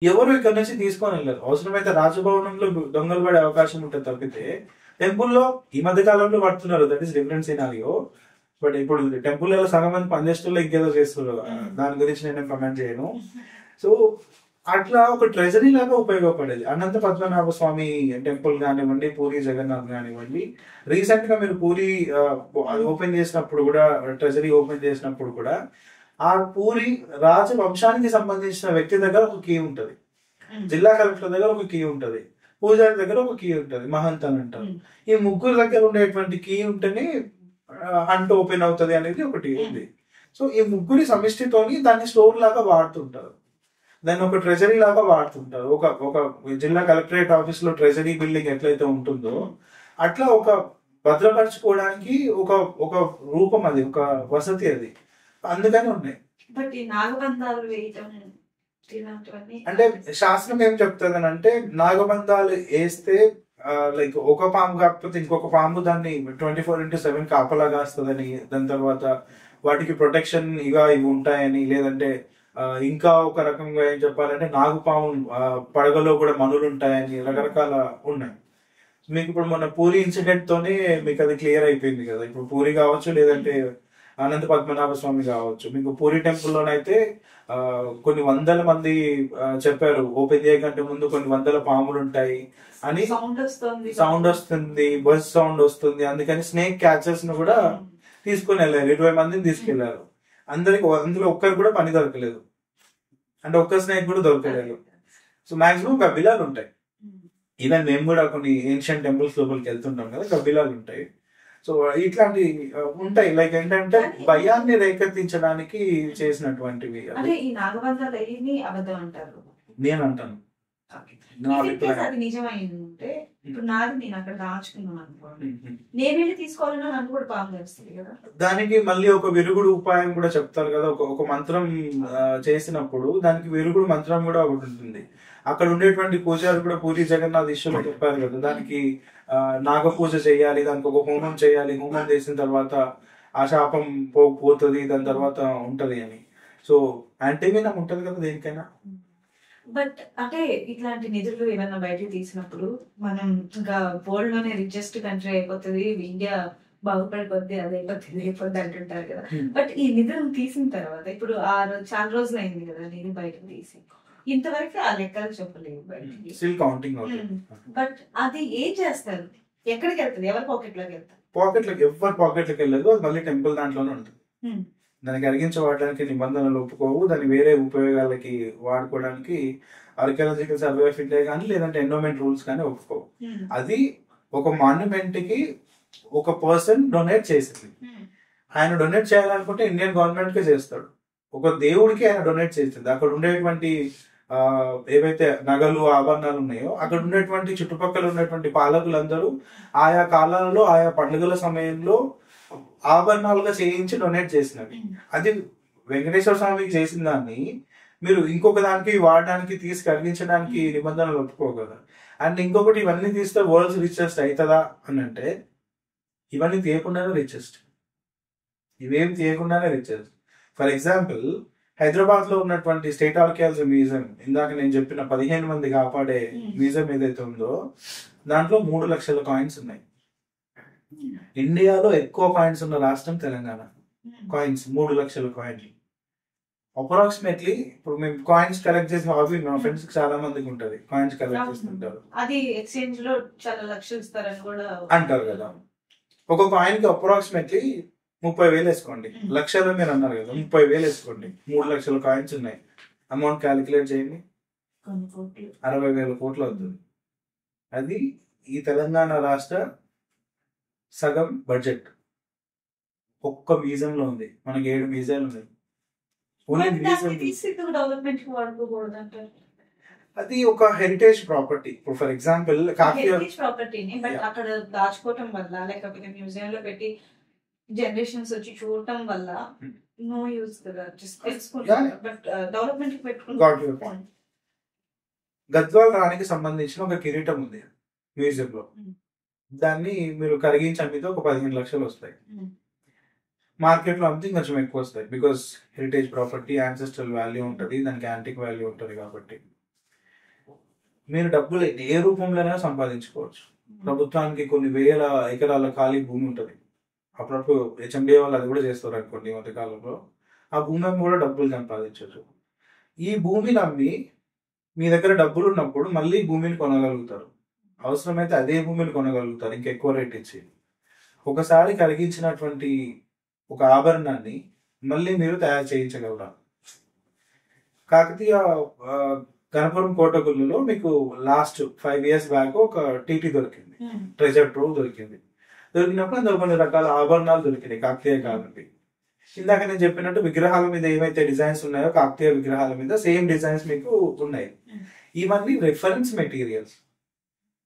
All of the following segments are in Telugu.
ఎవరు ఇక్కడ నుంచి తీసుకొని వెళ్ళారు. అవసరమైతే రాజభవనంలో దొంగలు పడే అవకాశం ఉంటుంది తప్పితే టెంపుల్లో ఈ మధ్య కాలంలో పడుతున్నారు. That is different scenario. But ఇప్పుడు టెంపుల్లో సగం మంది పనిచేస్తుల్లో ఇంకేదో చేస్తున్నారు. దాని గురించి నేను కమెంట్ చేయను. సో అట్లా ఒక ట్రెజరీ లాగా ఉపయోగపడేది అనంత పద్మనాభ స్వామి టెంపుల్ కానివ్వండి, పూరి జగన్నాథ్ కానివ్వండి. రీసెంట్ గా మీరు పూరి ఓపెన్ చేసినప్పుడు కూడా, ట్రెజరీ ఓపెన్ చేసినప్పుడు కూడా ఆ పూరి రాజవంశానికి సంబంధించిన వ్యక్తి దగ్గర ఒక కీ ఉంటది, జిల్లా కలెక్టర్ దగ్గర ఒక కీ ఉంటది, పూజారి దగ్గర ఒక కీ ఉంటది, మహంత్ అని అంటారు. ఈ ముగ్గురు దగ్గర ఉండేటువంటి కీ ఉంటేనే హంట్ ఓపెన్ అవుతుంది అనేది ఒకటి ఉంది. సో ఈ ముగ్గురి సమిష్టితోని దాన్ని స్టోర్ లాగా వాడుతుంటారు, దాన్ని ఒక ట్రెజరీ లాగా వాడుతుంటారు. ఒక ఒక జిల్లా కలెక్టరేట్ ఆఫీస్ లో ట్రెజరీ బిల్డింగ్ ఎట్లయితే ఉంటుందో అట్లా ఒక భద్రపరచుకోవడానికి ఒక ఒక రూపం అది, ఒక వసతి అది. అందుకని ఉన్నాయి. బట్ ఈ నాగబంధాలు వేయటం అంటే శాస్త్రం ఏం చెప్తుంది అంటే, నాగబంధాలు వేస్తే లైక్ ఒక పాము కాకపోతే ఇంకొక పాము దాన్ని 24/7 కాపలా కాస్తుందని, దాని తర్వాత వాటికి ప్రొటెక్షన్ ఇవి ఉంటాయని, లేదంటే ఇంకా ఒక రకంగా ఏం చెప్పాలంటే నాగుపాము పడగలో కూడా మనులు ఉంటాయని రకరకాల ఉన్నాయి. మీకు ఇప్పుడు మన పూరి ఇన్సిడెంట్ తోనే మీకు అది క్లియర్ అయిపోయింది కదా. ఇప్పుడు పూరి కావచ్చు, లేదంటే అనంత పద్మనాభ స్వామి కావచ్చు. మీకు పూరి టెంపుల్లోనైతే కొన్ని వందల మంది చెప్పారు ఓపెన్ చేయకంటే ముందు కొన్ని వందల పాములు ఉంటాయి అని, సౌండ్ వస్తుంది, బస్ సౌండ్ వస్తుంది, అందుకని స్నేక్ క్యాచర్స్ ను కూడా తీసుకుని వెళ్ళారు. 20 మందిని తీసుకెళ్లారు. అందరికి అందులో ఒక్కరు కూడా పని దొరకలేదు, అంటే ఒక్క స్నేక్ కూడా దొరకలేదు. సో మాక్సిమం గబ్బిలాలు ఉంటాయి. ఈవెన్ మేము కూడా కొన్ని ఏన్షియంట్ టెంపుల్స్ లోపలికి వెళ్తుంటాం కదా, గబ్బిలాలు ఉంటాయి. సో ఇట్లాంటి ఉంటాయి. లైక్ ఏంటంటే భయాన్ని రేకెత్తించడానికి చేసినటువంటివి. నేను అంటాను అది నిజమైందంటే ఇప్పుడు నాది నేను అక్కడ దాచుకున్నాను అనుకోండి, నేను వెళ్ళి తీసుకోవాలన్నా నన్ను కూడా పాము చేస్తుంది కదా. దానికి మళ్ళీ ఒక విరుగుడు ఉపాయం కూడా చెప్తారు కదా. ఒక మంత్రం చేసినప్పుడు దానికి విరుగుడు మంత్రం కూడా ఒకటి ఉంటుంది. అక్కడ ఉండేటువంటి పూజారు కూడా పూరి జగన్నాథ్ ఈశ్వరులు చెప్పారు కదా, దానికి నాగ పూజ చేయాలి, దానికి ఒక హోమం చేయాలి, హోమం చేసిన తర్వాత ఆ శాపం పోతుంది, దాని తర్వాత ఉంటది అని. సో యాంటీమినం ఉంటది కదా దేనికైనా. బట్ అంటే ఇట్లాంటి నిధులు ఏమైనా బయటకు తీసినప్పుడు మనం ఇంకా వరల్డ్ లోనే రిచెస్ట్ కంట్రీ అయిపోతుంది, ఇండియా బాగుపడిపోద్ది, అది అయిపోతుంది అయిపోద్ది అంటుంటారు కదా. బట్ ఈ నిధులు తీసిన తర్వాత ఇప్పుడు చాలా రోజులు అయింది కదా నిధులు బయటకు తీసి, ఇంతవరకు ఆ లెక్కలు చెప్పలేదు బయటికి. బట్ అది ఏం చేస్తారు, ఎక్కడికి వెళ్తుంది, ఎవరి పాకెట్ లోకి వెళ్తారు? పాకెట్లోకి ఎవరి పాకెట్లోకి వెళ్ళదు, అది మళ్ళీ టెంపుల్ దాంట్లోనే ఉంటుంది. దానికి అరిగించబడడానికి నిబంధనలు ఒప్పుకోవు, దాన్ని వేరే ఉపయోగాలకి వాడుకోవడానికి ఆర్కియాలజికల్ సర్వే ఆఫ్ ఇండియా కానీ లేదంటే ఎన్విరాన్మెంట్ రూల్స్ కానీ ఒప్పుకోవు. అది ఒక మాన్యుమెంట్ కి ఒక పర్సన్ డొనేట్ చేసింది, ఆయన డొనేట్ చేయాలనుకుంటే ఇండియన్ గవర్నమెంట్ కే చేస్తాడు. ఒక దేవుడికి ఆయన డొనేట్ చేస్తుంది. అక్కడ ఉండేటువంటి ఏవైతే నగలు ఆభరణాలు ఉన్నాయో అక్కడ ఉండేటువంటి చుట్టుపక్కల ఉన్నటువంటి పాలకులందరూ ఆయా కాలాలలో ఆయా పండుగల సమయంలో ఆభరణాలుగా చేయించి డొనేట్ చేసినవి. అది వెంకటేశ్వర స్వామికి చేసిన దాన్ని మీరు ఇంకొక దానికి వాడడానికి తీసి కరిగించడానికి నిబంధనలు ఒప్పుకోగలరు. అండ్ ఇంకొకటి, ఇవన్నీ తీస్తే వరల్డ్స్ రిచెస్ట్ అవుతుందా అని అంటే, ఇవన్నీ తీయకుండానే రిచెస్ట్, ఇవేం తీయకుండానే రిచెస్ట్. ఫర్ ఎగ్జాంపుల్ హైదరాబాద్ లో ఉన్నటువంటి స్టేట్ ఆర్కియాలజీ మ్యూజియం, ఇందాక నేను చెప్పిన 15 మంది కాపాడే మ్యూజియం ఏదైతే ఉందో దాంట్లో 3 లక్షల కాయిన్స్ ఉన్నాయి. ఇండియాలో ఎక్కువ కాయిన్స్ ఉన్న రాష్ట్రం తెలంగాణ. కాయిన్స్ 3 లక్షల కాయిన్లు అప్రాక్సిమేట్లీ. ఇప్పుడు మేము కాయిన్స్ కలెక్ట్ చేసే హాబీ మా ఫ్రెండ్స్ చాలా మందికి ఉంటది, కాయిన్స్ కలెక్ట్ చేస్తుంటారు. అది ఎక్స్చేంజ్ లో చాలా లక్షలు ఇస్తారని కూడా అంటారు కదా. ఒక కాయిన్ కి అప్రాక్సిమేట్లీ 30,000 వేసుకోండి, లక్షలు మీరు అన్నారు కదా, 30,000 వేసుకోండి. 3 లక్షల కాయిన్స్ ఉన్నాయి, అమౌంట్ క్యాలిక్యులేట్ చేయండి, 60,000 కోట్లు అవుతుంది. అది ఈ తెలంగాణ రాష్ట్ర సగం బడ్జెట్ ఒక్క మ్యూజియం లో ఉంది. మనకి 7 మ్యూజియాలు ఉన్నాయి. అది ఒక హెరిటేజ్ ప్రాపర్టీ. ఫర్ ఎగ్జాంపుల్ ప్రాపర్టీని బట్ అక్కడ దాచుకోవటం వల్ల లేకపోతే మ్యూజియం లో పెట్టి జనరేషన్స్ వచ్చి చూడటం వల్ల నో యూస్ కదా, జస్ట్ తెలుసుకుంటారు. బట్ డెవలప్మెంట్ కి పెట్టుకుంటారు. గద్వాల్ రాణికి సంబంధించిన ఒక కిరీటం ఉంది మ్యూజియం లో. దాన్ని మీరు కరిగించి అమ్మితే ఒక 15 లక్షలు వస్తాయి. మార్కెట్ లో అమ్మితే కొంచెం ఎక్కువ వస్తాయి. Because heritage property, ancestral value ఉంటుంది, దానికి యాంటిక్ వాల్యూ ఉంటుంది కాబట్టి. మీరు డబ్బులు ఏ రూపంలోనైనా సంపాదించుకోవచ్చు. ప్రభుత్వానికి కొన్ని వేల ఎకరాల ఖాళీ భూమి ఉంటుంది. అప్పుడప్పుడు హెచ్ఎండిఏ వాళ్ళు అది కూడా చేస్తారు అనుకోండి. ఈ మధ్య కాలంలో ఆ భూమి అమ్మి కూడా డబ్బులు సంపాదించవచ్చు. ఈ భూమిని అమ్మి మీ దగ్గర డబ్బులు ఉన్నప్పుడు మళ్ళీ భూమిని కొనగలుగుతారు. అవసరమైతే అదే భూమిని కొనగలుగుతారు ఇంకా ఎక్కువ రేట్ ఇచ్చి. ఒకసారి కలిగించినటువంటి ఒక ఆభరణాన్ని మళ్ళీ మీరు తయారు చేయించగలరా? కాకతీయ గణపురం కోటగుళ్ళలో మీకు లాస్ట్ 5 years బ్యాక్ ఒక టీటీ దొరికింది, ట్రెజర్ ట్రోవ్ దొరికింది. దొరికినప్పుడు అందులో కొన్ని రకాల ఆభరణాలు దొరికినాయి కాకతీయ కాలంలో. ఇందాక నేను చెప్పినట్టు విగ్రహాల మీద ఏవైతే డిజైన్స్ ఉన్నాయో కాకతీయ విగ్రహాల మీద సేమ్ డిజైన్స్ మీకు ఉన్నాయి. ఇవన్నీ రెఫరెన్స్ మెటీరియల్స్.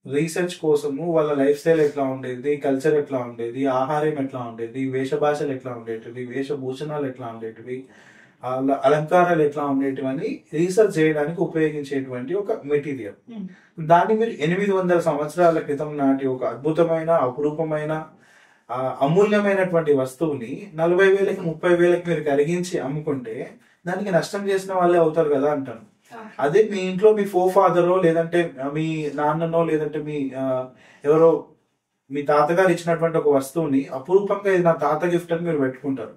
రీసెర్చ్ కోసము వాళ్ళ లైఫ్ స్టైల్ ఎట్లా ఉండేది, కల్చర్ ఎట్లా ఉండేది, ఆహారం ఎట్లా ఉండేది, వేషభాషలు ఎట్లా ఉండేటివి, వేషభూషణాలు ఎట్లా ఉండేటివి, అలంకారాలు ఎట్లా ఉండేటివి అని రీసెర్చ్ చేయడానికి ఉపయోగించేటువంటి ఒక మెటీరియల్. దాన్ని మీరు 800 సంవత్సరాల క్రితం నాటి ఒక అద్భుతమైన అపురూపమైన అమూల్యమైనటువంటి వస్తువుని 40,000కి 30,000కి మీరు కరిగించి అమ్ముకుంటే దానికి నష్టం చేసిన వాళ్ళే అవుతారు కదా అంటాను. అదే మీ ఇంట్లో మీ ఫాదరో లేదంటే మీ నాన్ననో లేదంటే మీ ఎవరో మీ తాతగారు ఇచ్చినటువంటి ఒక వస్తువుని అపురూపంగా ఇది నా తాత గిఫ్ట్ అని మీరు పెట్టుకుంటారు.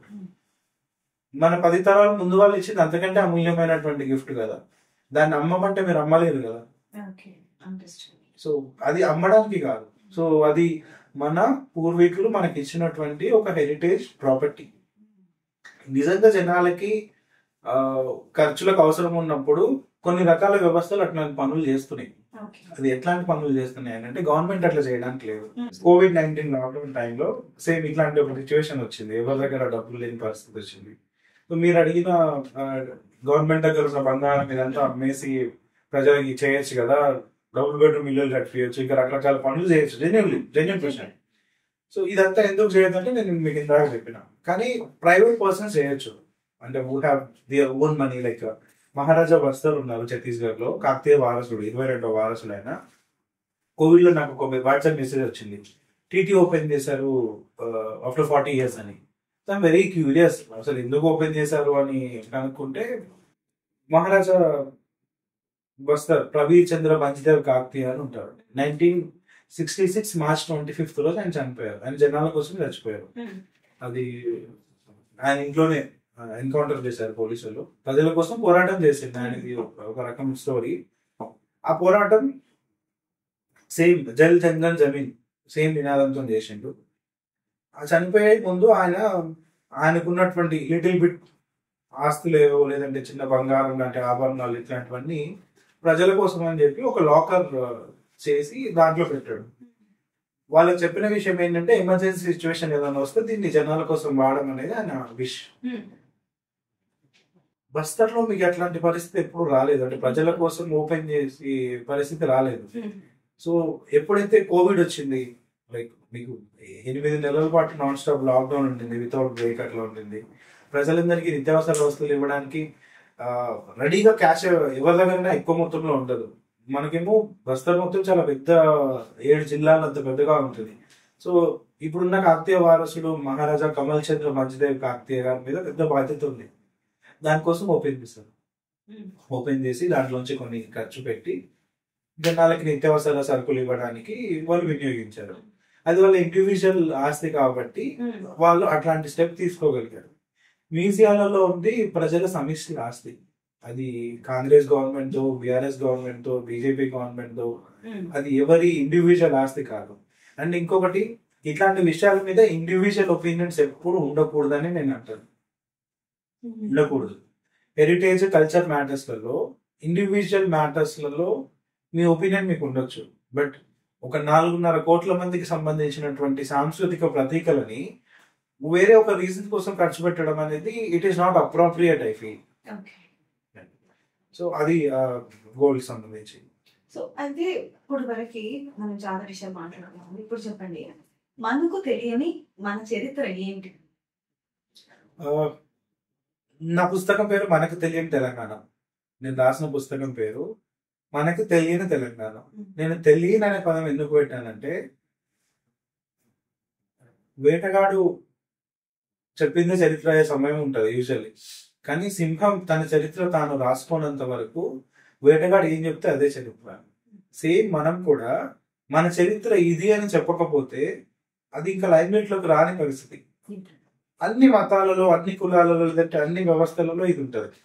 మన 10 తరాల ముందు వాళ్ళు ఇచ్చింది అంతకంటే అమూల్యమైనటువంటి గిఫ్ట్ కదా. దాన్ని అమ్మమంటే మీరు అమ్మలేరు కదా. సో అది అమ్మడానికి కాదు. సో అది మన పూర్వీకులు మనకి ఇచ్చినటువంటి ఒక హెరిటేజ్ ప్రాపర్టీ. నిజంగా జనాలకి ఖర్చులకు అవసరం ఉన్నప్పుడు కొన్ని రకాల వ్యవస్థలు అట్లాంటి పనులు చేస్తున్నాయి. అది ఎట్లాంటి పనులు చేస్తున్నాయి అంటే గవర్నమెంట్ అట్లా చేయడానికి లేదు. COVID-19 లాక్డౌన్ టైంలో సేమ్ ఇట్లాంటి ఒక సిచ్యువేషన్ వచ్చింది. ఎవరి దగ్గర డబ్బులు లేని పరిస్థితి వచ్చింది. సో మీరు అడిగిన గవర్నమెంట్ దగ్గర ఉన్న బంగారం ఇదంతా అమ్మేసి ప్రజలకి చేయొచ్చు కదా, డబుల్ బెడ్రూమ్ ఇల్లు కట్టియచ్చు, ఇంకా రకరకాల పనులు చేయొచ్చు. Genuine question. సో ఇదంతా ఎందుకు చేయొద్దంటే నేను మీకు ఇందాక చెప్పిన, కానీ ప్రైవేట్ పర్సన్స్ చేయొచ్చు. అంటే who have their own money. Like Maharaja Bastar ఉన్నారు ఛత్తీస్గఢ్ లో, కాకతీయ వారసుడు, 22వ వారసుడు ఆయన. కోవిడ్ లో నాకు ఒక వాట్సాప్ మెసేజ్ వచ్చింది, టీటీ ఓపెన్ చేశారు ఆఫ్టర్ 40 years అని. ఐఎమ్ వెరీ క్యూరియస్, అసలు ఎందుకు ఓపెన్ చేశారు అని కనుక్కుంటే మహారాజా బస్తర్ ప్రవీర్ చంద్ర బంజ్దేవ్ కాకతీయ అని ఉంటారు. 1966 March 25th రోజు ఆయన చనిపోయారు. ఆయన జనాల కోసం చచ్చిపోయారు. అది ఆయన ఇంట్లోనే ఎన్కౌంటర్ చేశారు పోలీసులు. ప్రజల కోసం పోరాటం చేసింది ఆయనది ఒక రకం స్టోరీ. ఆ పోరాటం సేమ్ జల్ జంగల్ జమీన్ సేమ్ నినాదంతో చేసిండు. ఆ చనిపోయే ముందు ఆయనకున్నటువంటి లిటిల్ బిట్ ఆస్తులు ఏవో లేదంటే చిన్న బంగారం లాంటి ఆభరణాలు ఇట్లాంటివన్నీ ప్రజల కోసం అని చెప్పి ఒక లాకర్ చేసి దాంట్లో పెట్టాడు. వాళ్ళకి చెప్పిన విషయం ఏంటంటే ఎమర్జెన్సీ సిచ్యువేషన్ ఏదైనా వస్తే దీన్ని జనాల కోసం వాడడం అనేది ఆయన విష్. బస్తర్లో మీకు అట్లాంటి పరిస్థితి ఎప్పుడు రాలేదు, అంటే ప్రజల కోసం ఓపెన్ చేసి పరిస్థితి రాలేదు. సో ఎప్పుడైతే కోవిడ్ వచ్చింది, లైక్ మీకు 8 నెలల పాటు నాన్ స్టాప్ లాక్డౌన్ ఉంటుంది, వితౌట్ బ్రేక్ అట్లా ఉంటుంది. ప్రజలందరికీ నిత్యావసర వస్తువులు ఇవ్వడానికి రెడీగా క్యాష్ ఎవరి దగ్గరైనా ఎక్కువ మొత్తంలో ఉండదు. మనకేమో బస్తర్ మొత్తం చాలా పెద్ద 7 జిల్లాలు అంత పెద్దగా ఉంటుంది. సో ఇప్పుడున్న కాకతీయ వారసుడు మహారాజా కమల్ చంద్ర బంజ్దేవ్ కాకతీయ గారి మీద పెద్ద బాధ్యత ఉంది. దానికోసం ఓపెన్ చేశారు. ఓపెన్ చేసి దాంట్లోంచి కొన్ని ఖర్చు పెట్టి జనాలకి నిత్యావసర సరుకులు ఇవ్వడానికి వాళ్ళు వినియోగించారు. అది వాళ్ళ ఇండివిజువల్ ఆస్తి కాబట్టి వాళ్ళు అట్లాంటి స్టెప్ తీసుకోగలిగారు. మ్యూజియాలలో ఉంది ప్రజల సమిష్టి ఆస్తి. అది కాంగ్రెస్ గవర్నమెంట్ తో, బిఆర్ఎస్ గవర్నమెంట్ తో, బీజేపీ గవర్నమెంట్ తో, అది ఎవరి ఇండివిజువల్ ఆస్తి కాదు. అండ్ ఇంకొకటి, ఇట్లాంటి విషయాల మీద ఇండివిజువల్ ఒపీనియన్స్ ఎప్పుడు ఉండకూడదని నేను అంటాను. ఉండకూడదు. హెరిటేజ్ కల్చర్ మ్యాటర్స్లలో, ఇండివిజువల్ మ్యాటర్స్లలో మీ ఒపీనియన్ మీకు ఉండొచ్చు. బట్ ఒక 4.5 కోట్ల మందికి సంబంధించినటువంటి సాంస్కృతిక ప్రతీకలని వేరే ఒక రీజన్ కోసం ఖర్చు పెట్టడం అనేది it is not appropriate I feel. So అది గోల్డ్ సంబంధించి. సో అయితే ఇప్పుడు వరకు మనం చాలా విషయాలు మాట్లాడుకున్నాము. ఇప్పుడు చెప్పండి, మనకు తెలియని మన చరిత్ర ఏంటి? నా పుస్తకం పేరు మనకు తెలియని తెలంగాణ. నేను రాసిన పుస్తకం పేరు మనకు తెలియని తెలంగాణ. నేను తెలియని అనే పదం ఎందుకు పెట్టానంటే, వేటగాడు చెప్పిందే చరిత్ర అయ్యే సమయం ఉంటుంది యూజువల్లీ. కానీ సింహం తన చరిత్ర తాను రాసుకోనంత వరకు వేటగాడు ఏం చెప్తే అదే చరిత్ర. సేమ్ మనం కూడా మన చరిత్ర ఇది అని చెప్పకపోతే అది ఇంకా లైమ్లైట్ లోకి రాని పరిస్థితి. అన్ని మతాలలో, అన్ని కులాలలో, లేదంటే అన్ని వ్యవస్థలలో ఇది ఉంటది.